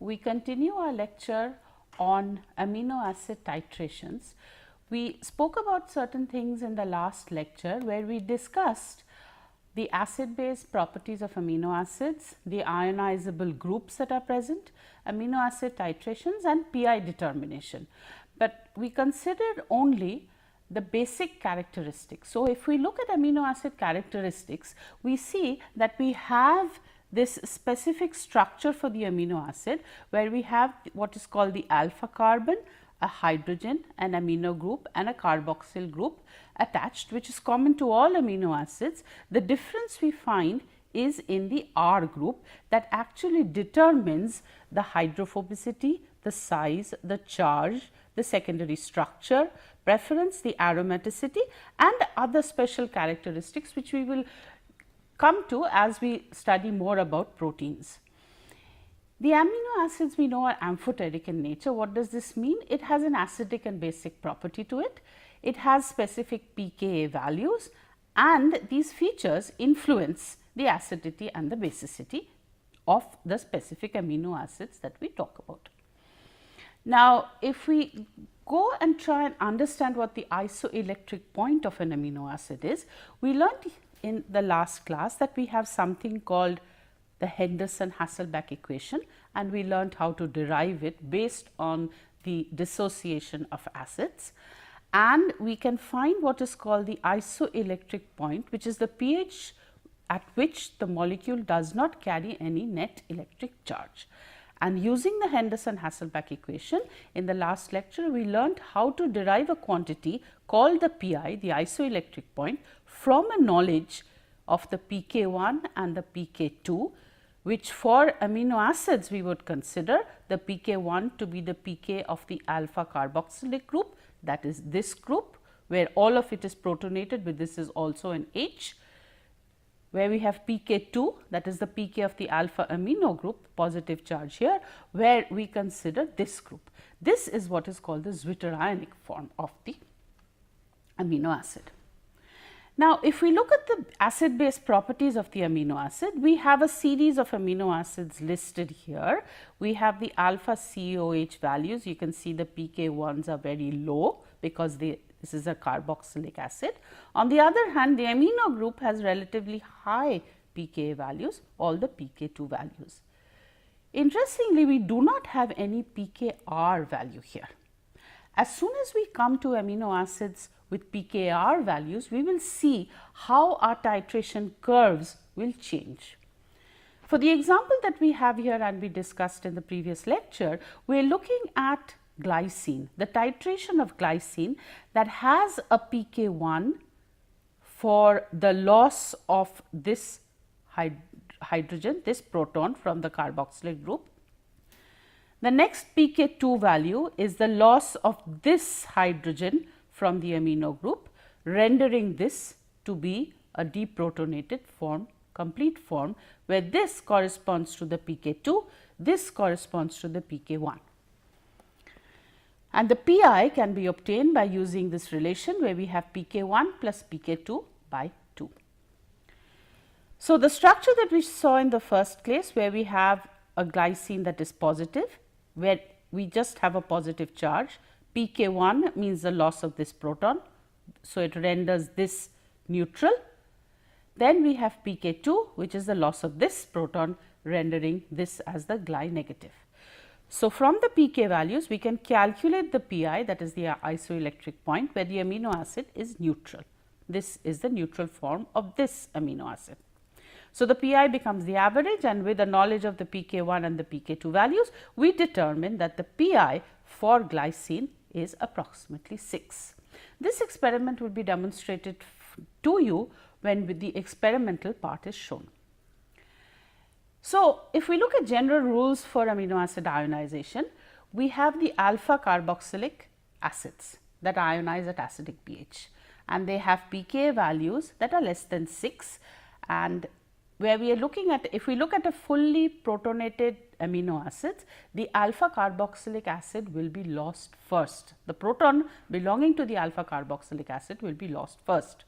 we continue our lecture on amino acid titrations. We spoke about certain things in the last lecture where we discussed the acid base properties of amino acids, the ionizable groups that are present, amino acid titrations and pI determination. But we considered only the basic characteristics. So, if we look at amino acid characteristics, we see that we have this specific structure for the amino acid, where we have what is called the alpha carbon, a hydrogen, an amino group and a carboxyl group attached, which is common to all amino acids. The difference we find is in the R group that actually determines the hydrophobicity, the size, the charge, the secondary structure, preference, the aromaticity and other special characteristics which we will come to as we study more about proteins. The amino acids we know are amphoteric in nature. What does this mean? It has an acidic and basic property to it. It has specific pKa values and these features influence the acidity and the basicity of the specific amino acids that we talk about. Now, if we go and try and understand what the isoelectric point of an amino acid is, we learned in the last class that we have something called the Henderson-Hasselbalch equation, and we learned how to derive it based on the dissociation of acids, and we can find what is called the isoelectric point, which is the pH at which the molecule does not carry any net electric charge. And using the Henderson-Hasselbalch equation, in the last lecture we learned how to derive a quantity called the pI, the isoelectric point, from a knowledge of the pK1 and the pK2, which for amino acids we would consider the pK1 to be the pK of the alpha carboxylic group, that is this group where all of it is protonated, but this is also an H, where we have pK2, that is the pK of the alpha amino group, positive charge here, where we consider this group. This is what is called the zwitterionic form of the amino acid. Now, if we look at the acid base properties of the amino acid, we have a series of amino acids listed here. We have the alpha COH values. You can see the pK1s are very low because this is a carboxylic acid. On the other hand, the amino group has relatively high pKa values, all the pK2 values. Interestingly, we do not have any pKr value here. As soon as we come to amino acids with pKr values, we will see how our titration curves will change. For the example that we have here and we discussed in the previous lecture, we are looking at glycine, the titration of glycine that has a pK1 for the loss of this hydrogen, this proton from the carboxylic group. The next pK2 value is the loss of this hydrogen from the amino group, rendering this to be a deprotonated form, complete form, where this corresponds to the pK2, this corresponds to the pK1. And the pI can be obtained by using this relation where we have pK1 plus pK2 by 2. So, the structure that we saw in the first case, where we have a glycine that is positive, where we just have a positive charge, pK1 means the loss of this proton. So, it renders this neutral. Then we have pK2, which is the loss of this proton, rendering this as the Gly negative. So, from the pK values we can calculate the pI, that is the isoelectric point where the amino acid is neutral. This is the neutral form of this amino acid. So, the pI becomes the average, and with the knowledge of the pK1 and the pK2 values, we determine that the pI for glycine is approximately 6. This experiment will be demonstrated to you when the experimental part is shown. So, if we look at general rules for amino acid ionization, we have the alpha carboxylic acids that ionize at acidic pH, and they have pKa values that are less than 6, and where we are looking at, if we look at a fully protonated amino acids, the alpha carboxylic acid will be lost first. The proton belonging to the alpha carboxylic acid will be lost first.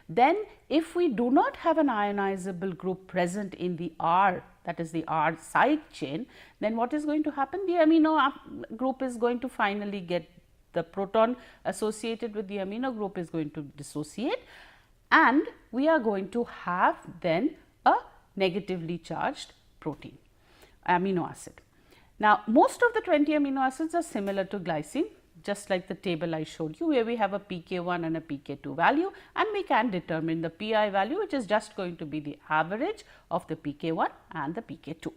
Then if we do not have an ionizable group present in the R, that is the R side chain, then what is going to happen? The amino group is going to finally get, the proton associated with the amino group is going to dissociate, and we are going to have then a negatively charged protein, amino acid. Now, most of the 20 amino acids are similar to glycine, just like the table I showed you, where we have a pK1 and a pK2 value, and we can determine the pi value, which is just going to be the average of the pK1 and the pK2.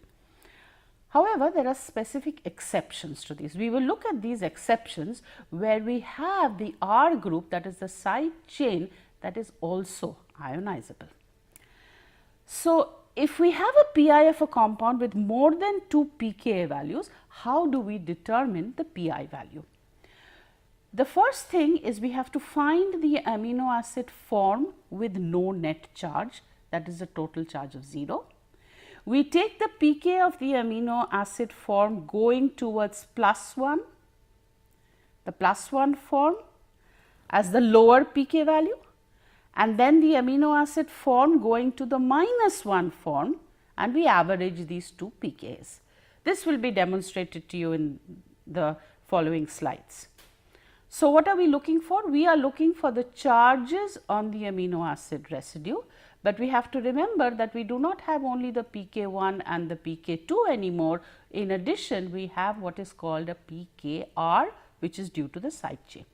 However, there are specific exceptions to these. We will look at these exceptions where we have the R group, that is the side chain, that is also ionizable. So, if we have a pi of a compound with more than 2 pKa values, how do we determine the pi value? The first thing is we have to find the amino acid form with no net charge, that is a total charge of 0. We take the pK of the amino acid form going towards +1, the +1 form as the lower pK value, and then the amino acid form going to the -1 form, and we average these two pKs. This will be demonstrated to you in the following slides. So, what are we looking for? We are looking for the charges on the amino acid residue, but we have to remember that we do not have only the pK1 and the pK2 anymore. In addition, we have what is called a pKr, which is due to the side chain.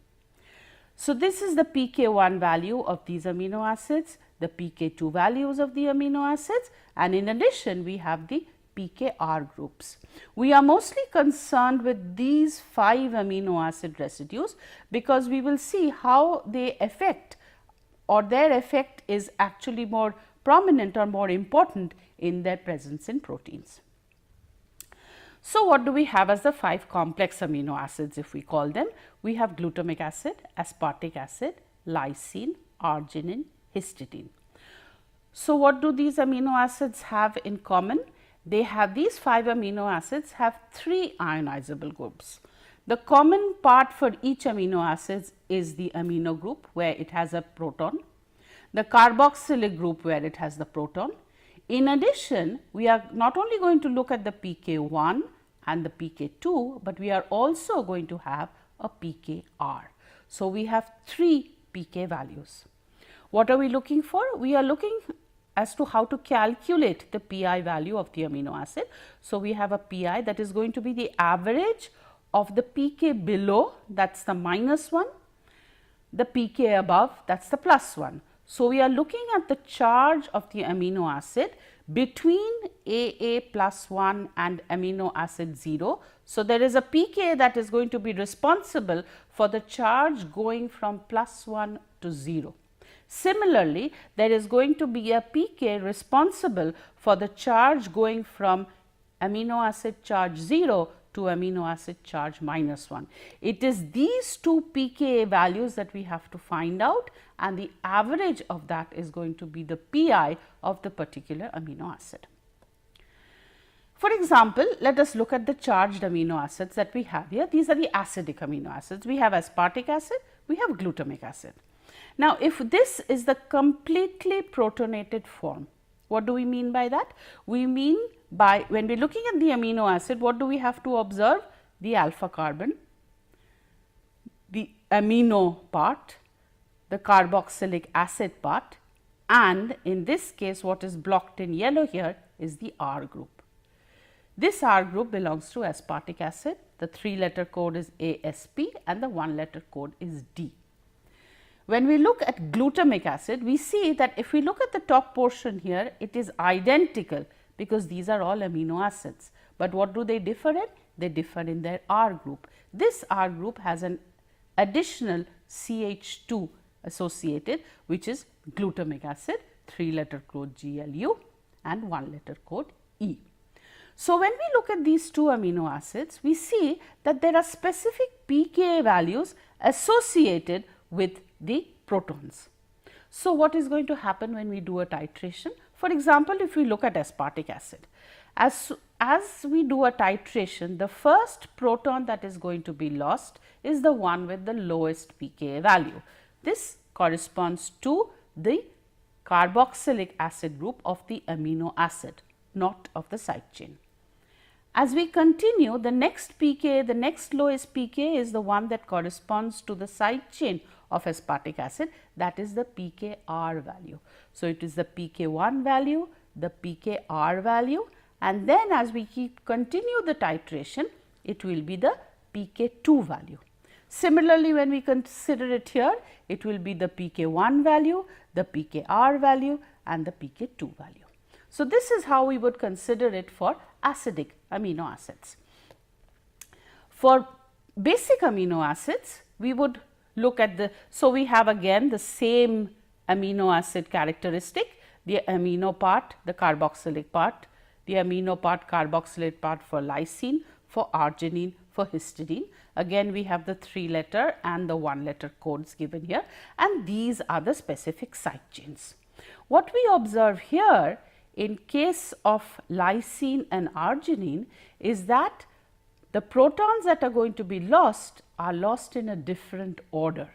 So, this is the pK1 value of these amino acids, the pK2 values of the amino acids, and in addition we have the pKr groups. We are mostly concerned with these 5 amino acid residues, because we will see how they affect, or their effect is actually more prominent or more important in their presence in proteins. So, what do we have as the 5 complex amino acids, if we call them? We have glutamic acid, aspartic acid, lysine, arginine, histidine. So, what do these amino acids have in common? They have, these 5 amino acids have 3 ionizable groups. The common part for each amino acid is the amino group, where it has a proton, the carboxylic group, where it has the proton. In addition, we are not only going to look at the pK1 and the pK2, but we are also going to have a pKr. So, we have 3 pK values. What are we looking for? We are looking as to how to calculate the pi value of the amino acid. So, we have a pi that is going to be the average of the pK below, that is the -1, the pK above, that is the +1. So, we are looking at the charge of the amino acid between AA +1 and amino acid 0. So, there is a pK that is going to be responsible for the charge going from +1 to 0. Similarly, there is going to be a pK responsible for the charge going from amino acid charge 0 to amino acid charge -1. It is these 2 pKa values that we have to find out, and the average of that is going to be the pi of the particular amino acid. For example, let us look at the charged amino acids that we have here. These are the acidic amino acids. We have aspartic acid, we have glutamic acid. Now, if this is the completely protonated form, what do we mean by that? We mean by, when we are looking at the amino acid, what do we have to observe? The alpha carbon, the amino part, the carboxylic acid part, and in this case what is blocked in yellow here is the R group. This R group belongs to aspartic acid. The 3-letter code is ASP and the 1-letter code is D. When we look at glutamic acid, we see that if we look at the top portion here, it is identical, because these are all amino acids. But what do they differ in? They differ in their R group. This R group has an additional CH2 associated, which is glutamic acid, 3-letter code GLU and 1-letter code E. So, when we look at these 2 amino acids, we see that there are specific pKa values associated with the protons. So, what is going to happen when we do a titration? For example, if we look at aspartic acid, as we do a titration, the first proton that is going to be lost is the one with the lowest pKa value. This corresponds to the carboxylic acid group of the amino acid, not of the side chain. As we continue, the next pK, the next lowest pK is the one that corresponds to the side chain of aspartic acid, that is the pKr value. So, it is the pK1 value, the pKr value, and then as we continue the titration, it will be the pK2 value. Similarly, when we consider it here, it will be the pK1 value, the pKr value and the pK2 value. So, this is how we would consider it for acidic amino acids. For basic amino acids, we would look at the, so we have again the same amino acid characteristic, the amino part, the carboxylic part, the amino part, carboxylate part for lysine, for arginine, for histidine. Again we have the 3-letter and the 1-letter codes given here, and these are the specific side chains. What we observe here in case of lysine and arginine is that the protons that are going to be lost are lost in a different order.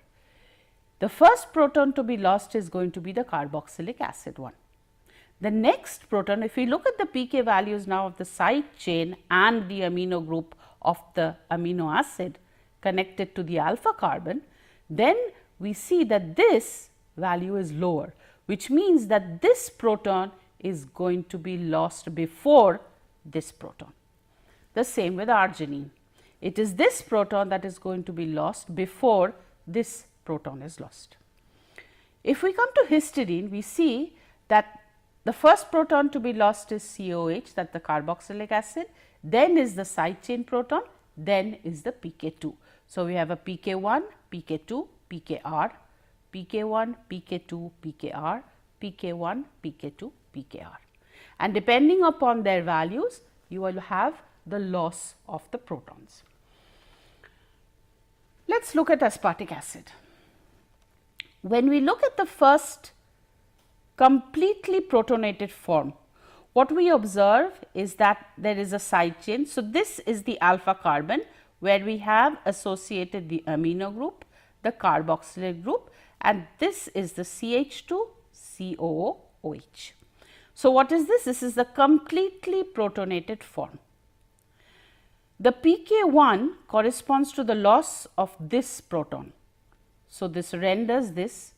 The first proton to be lost is going to be the carboxylic acid one. The next proton, if we look at the pK values now of the side chain and the amino group of the amino acid connected to the alpha carbon, then we see that this value is lower, which means that this proton is going to be lost before this proton. The same with arginine. It is this proton that is going to be lost before this proton is lost. If we come to histidine, we see that the first proton to be lost is COH, that the carboxylic acid, then is the side chain proton, then is the pK2. So, we have a pK1, pK2, pKr, pK1, pK2, pKr, pK1, pK2, pKr, and depending upon their values, you will have the loss of the protons. Let us look at aspartic acid. When we look at the first completely protonated form, what we observe is that there is a side chain. So, this is the alpha carbon where we have associated the amino group, the carboxylic group, and this is the CH2 COOH. So, what is this? This is the completely protonated form. The pK1 corresponds to the loss of this proton. So, this renders this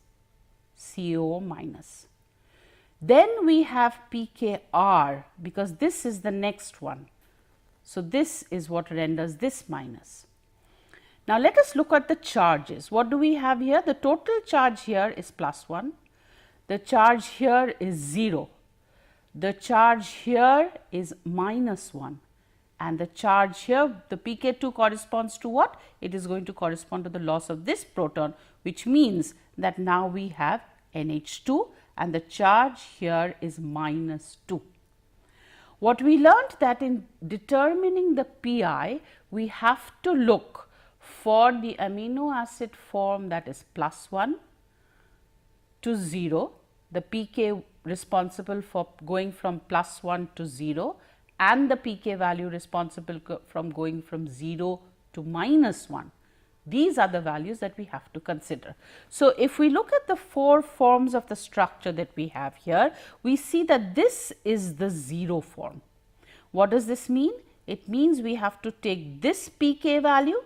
COO minus. Then we have pKr, because this is the next one. So, this is what renders this minus. Now, let us look at the charges. What do we have here? The total charge here is +1, the charge here is 0, the charge here is -1, and the charge here, the pK2 corresponds to what? It is going to correspond to the loss of this proton, which means that now we have NH2 and the charge here is -2. What we learnt that in determining the PI, we have to look for the amino acid form that is +1 to 0, the pK responsible for going from +1 to 0 and the pK value responsible from going from 0 to -1. These are the values that we have to consider. So, if we look at the 4 forms of the structure that we have here, we see that this is the 0 form. What does this mean? It means we have to take this pK value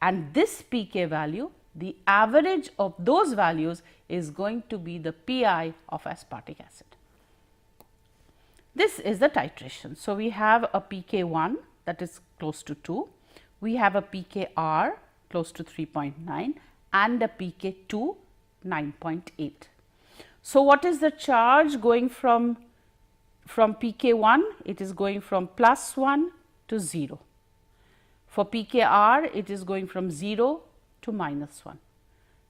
and this pK value, the average of those values is going to be the PI of aspartic acid. This is the titration. So, we have a pK1 that is close to 2, we have a pKr close to 3.9 and a pK2 9.8. So, what is the charge going from pK1? It is going from +1 to 0. For pKr, it is going from 0 to -1,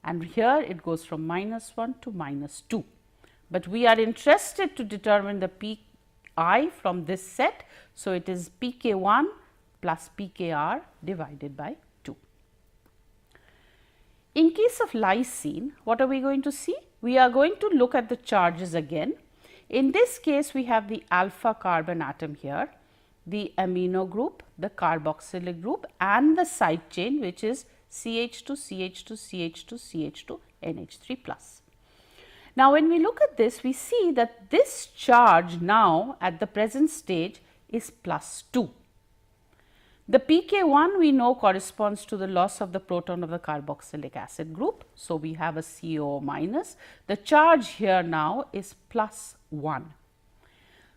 and here it goes from -1 to -2. But we are interested to determine the PI from this set. So, it is pK1 plus pKr divided by 2. In case of lysine, what are we going to see? We are going to look at the charges again. In this case, we have the alpha carbon atom here, the amino group, the carboxylic group and the side chain, which is CH2, CH2, CH2, CH2, NH3 plus. Now, when we look at this, we see that this charge now at the present stage is +2. The pK1 we know corresponds to the loss of the proton of the carboxylic acid group. So, we have a CO minus. The charge here now is +1.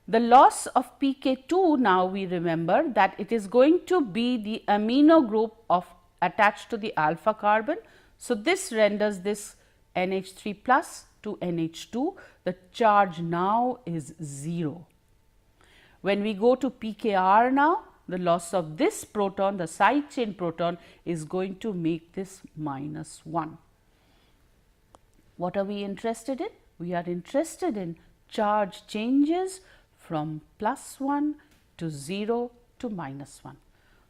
The loss of pK2 now we remember that it is going to be the amino group of attached to the alpha carbon. So, this renders this NH3 plus to NH2. The charge now is 0. When we go to pKr now, the loss of this proton, the side chain proton, is going to make this -1. What are we interested in? We are interested in charge changes from +1 to 0 to -1.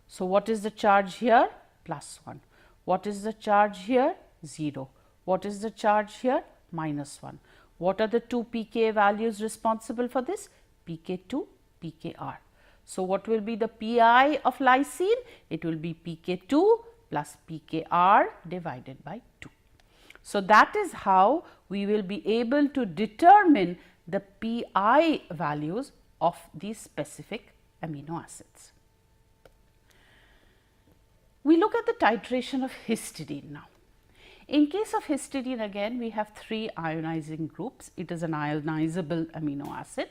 So, what is the charge here? +1. What is the charge here? 0. What is the charge here? -1. What are the two pK values responsible for this? pK2, pKr. So, what will be the pi of lysine? It will be pK2 plus pKr divided by 2. So, that is how we will be able to determine the pi values of these specific amino acids. We look at the titration of histidine now. In case of histidine, again we have 3 ionizing groups. It is an ionizable amino acid.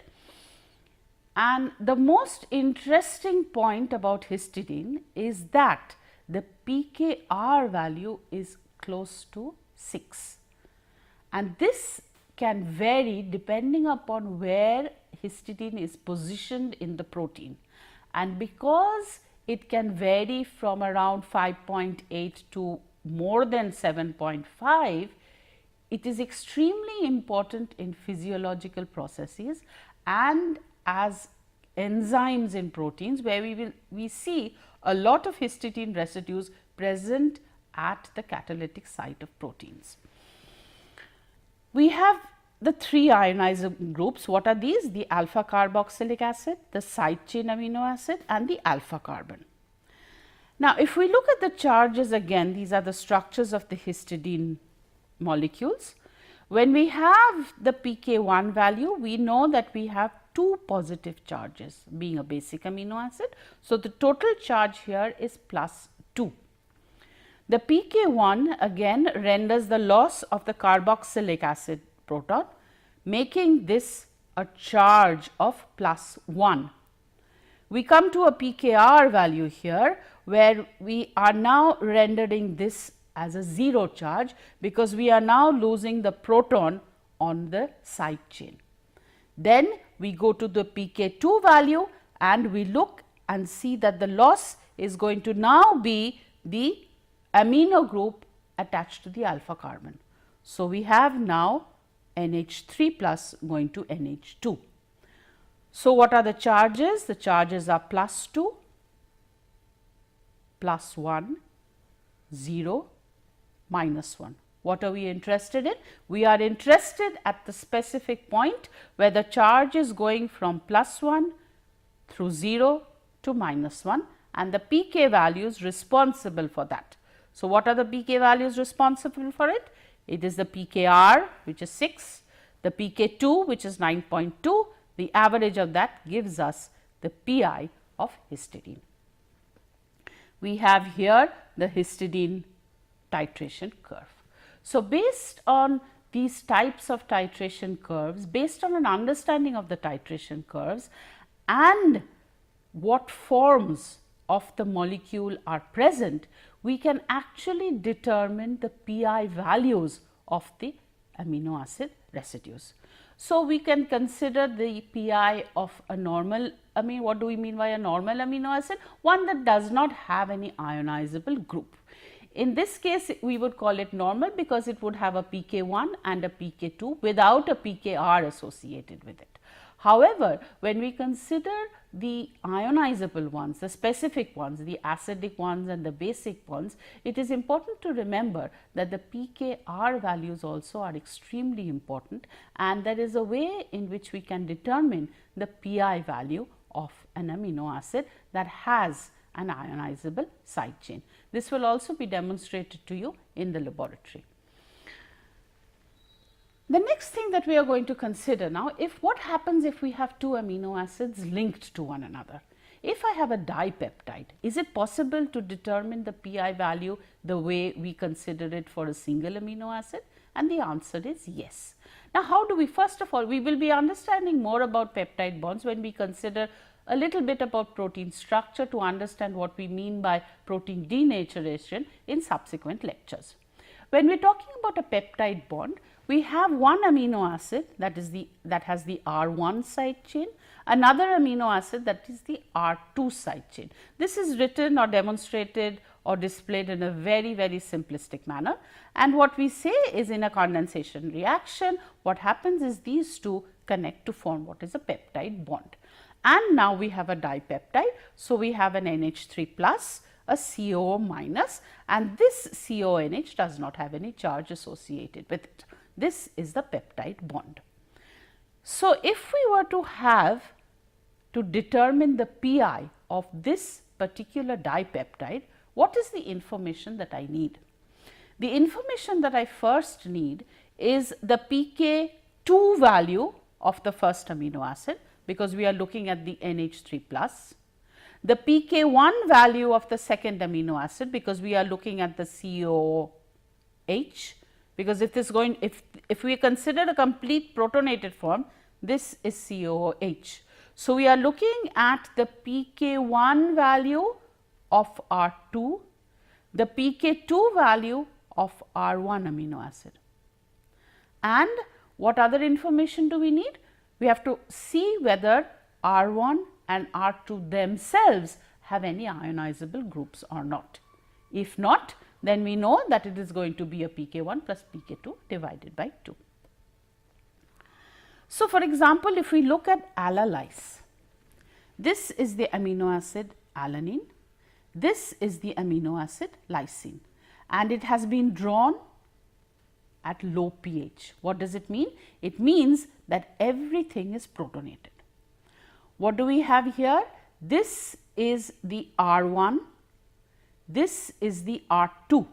And the most interesting point about histidine is that the pKr value is close to 6. And this can vary depending upon where histidine is positioned in the protein. And because it can vary from around 5.8 to more than 7.5, it is extremely important in physiological processes and as enzymes in proteins, where we see a lot of histidine residues present at the catalytic site of proteins. We have the 3 ionizing groups. What are these? The alpha carboxylic acid, the side chain amino acid and the alpha carbon. Now, if we look at the charges again, these are the structures of the histidine molecules. When we have the pK1 value, we know that we have 2 positive charges being a basic amino acid. So, the total charge here is +2. The pK1 again renders the loss of the carboxylic acid proton, making this a charge of +1. We come to a pKr value here, where we are now rendering this as a 0 charge, because we are now losing the proton on the side chain. Then we go to the pK2 value and we look and see that the loss is going to now be the amino group attached to the alpha carbon. So, we have now NH3 plus going to NH2. So, what are the charges? The charges are +2, +1, 0, -1. What are we interested in? We are interested at the specific point where the charge is going from +1 through 0 to -1 and the pK values responsible for that. So, what are the pK values responsible for it? It is the pKr, which is 6, the pK2, which is 9.2. The average of that gives us the pi of histidine. We have here the histidine titration curve. So, based on these types of titration curves, based on an understanding of the titration curves and what forms of the molecule are present, we can actually determine the pi values of the amino acid residues. So, we can consider the pi of a normal, what do we mean by a normal amino acid? One that does not have any ionizable group. In this case, we would call it normal because it would have a pK1 and a pK2 without a pKr associated with it. However, when we consider the ionizable ones, the specific ones, the acidic ones and the basic ones, it is important to remember that the pKr values also are extremely important, and there is a way in which we can determine the pi value of an amino acid that has an ionizable side chain. This will also be demonstrated to you in the laboratory. The next thing that we are going to consider now, what happens if we have two amino acids linked to one another? If I have a dipeptide, is it possible to determine the pi value the way we consider it for a single amino acid? And the answer is yes. Now, how do we? First of all, we will be understanding more about peptide bonds when we consider a little bit about protein structure to understand what we mean by protein denaturation in subsequent lectures. When we are talking about a peptide bond, we have one amino acid that has the R1 side chain, another amino acid that is the R2 side chain. This is written or demonstrated or displayed in a very simplistic manner, and what we say is, in a condensation reaction, what happens is these two connect to form what is a peptide bond. And now we have a dipeptide. So, we have an NH3 plus, a COO minus, and this CONH does not have any charge associated with it. This is the peptide bond. So, if we were to determine the pi of this particular dipeptide, what is the information that I need? The information that I first need is the pK2 value of the first amino acid, because we are looking at the NH3 plus, the pK1 value of the second amino acid, because we are looking at the COH, because if we consider a complete protonated form, this is COOH. So, we are looking at the pK1 value of R2, the pK2 value of R1 amino acid. And what other information do we need? We have to see whether R1 and R2 themselves have any ionizable groups or not. If not, then we know that it is going to be a pK1 plus pK2 divided by 2. So, for example, if we look at allylase, this is the amino acid alanine, this is the amino acid lysine, and it has been drawn at low pH. What does it mean? It means that everything is protonated. What do we have here? This is the R1, this is the R2,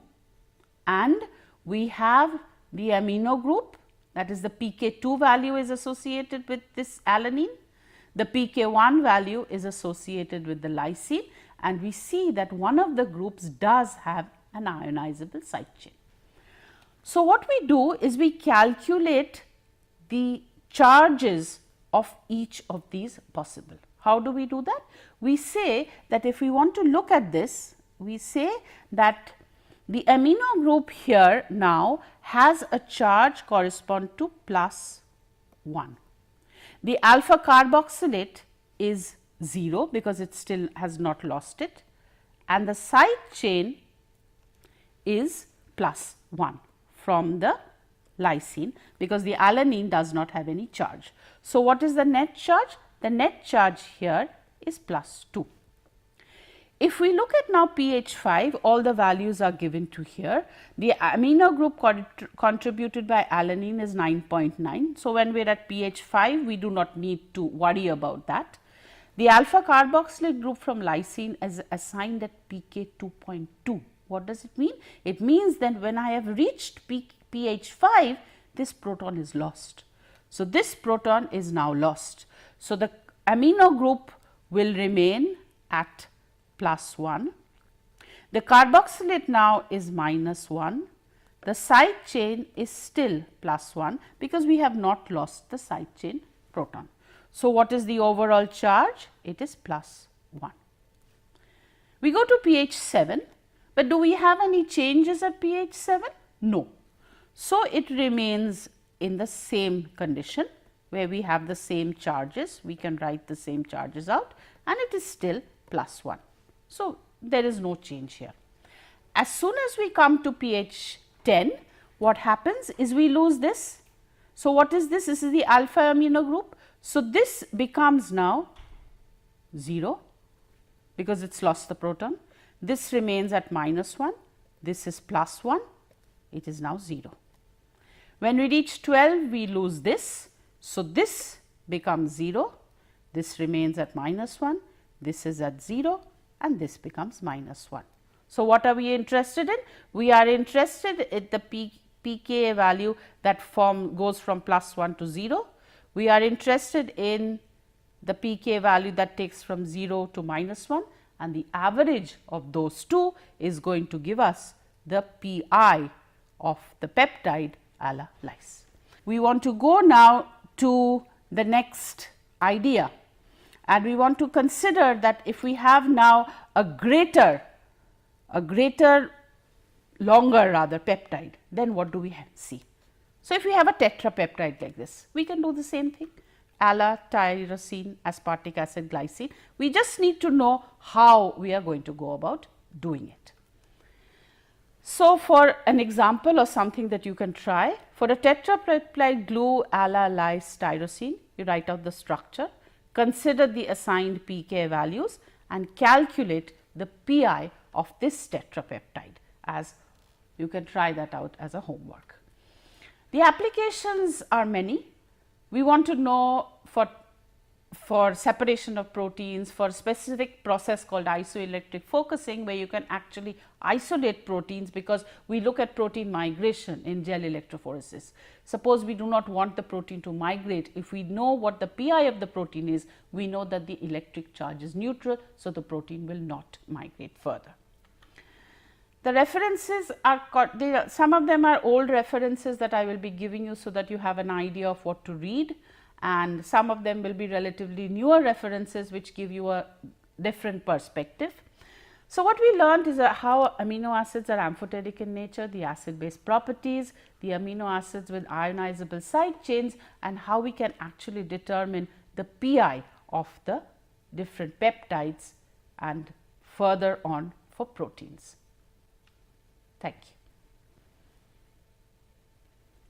and we have the amino group, that is the pK2 value is associated with this alanine, the pK1 value is associated with the lysine, and we see that one of the groups does have an ionizable side chain. So, what we do is we calculate the charges of each of these possible. How do we do that? We say that if we want to look at this, we say that the amino group here now has a charge correspond to +1. The alpha carboxylate is 0 because it still has not lost it, and the side chain is +1 from the lysine, because the alanine does not have any charge. So, what is the net charge? The net charge here is +2. If we look at now pH 5, all the values are given to here. The amino group contributed by alanine is 9.9. So, when we are at pH 5, we do not need to worry about that. The alpha carboxylate group from lysine is assigned at pK 2.2. What does it mean? It means that when I have reached pH 5, this proton is lost. So, this proton is now lost. So, the amino group will remain at +1. The carboxylate now is -1. The side chain is still +1 because we have not lost the side chain proton. So, what is the overall charge? It is +1. We go to pH 7, but do we have any changes at pH 7? No. So, it remains in the same condition where we have the same charges. We can write the same charges out and it is still +1. So, there is no change here. As soon as we come to pH 10, what happens is we lose this. So, what is this? This is the alpha amino group. So, this becomes now 0 because it has lost the proton. This remains at -1, this is +1, it is now 0. When we reach 12, we lose this. So, this becomes 0, this remains at -1, this is at 0 and this becomes -1. So, what are we interested in? We are interested in the pKa value that goes from +1 to 0. We are interested in the pKa value that takes from 0 to -1, and the average of those two is going to give us the pi of the peptide ala lyse. We want to go now to the next idea, and we want to consider that if we have now a greater longer rather peptide, then what do we see? So, if we have a tetrapeptide like this, we can do the same thing, ala tyrosine aspartic acid glycine. We just need to know how we are going to go about doing it. So, for an example or something that you can try, for a tetrapeptide glue ala lyse tyrosine, you write out the structure, consider the assigned pK values and calculate the pi of this tetrapeptide. As you can try that out as a homework. The applications are many. We want to know for separation of proteins, for specific process called isoelectric focusing, where you can actually isolate proteins, because we look at protein migration in gel electrophoresis. Suppose we do not want the protein to migrate, if we know what the pi of the protein is, we know that the electric charge is neutral, so the protein will not migrate further. The references are some of them are old references that I will be giving you, so that you have an idea of what to read, and some of them will be relatively newer references which give you a different perspective. So, what we learned is how amino acids are amphoteric in nature, the acid base properties, the amino acids with ionizable side chains, and how we can actually determine the pi of the different peptides and further on for proteins. Thank you.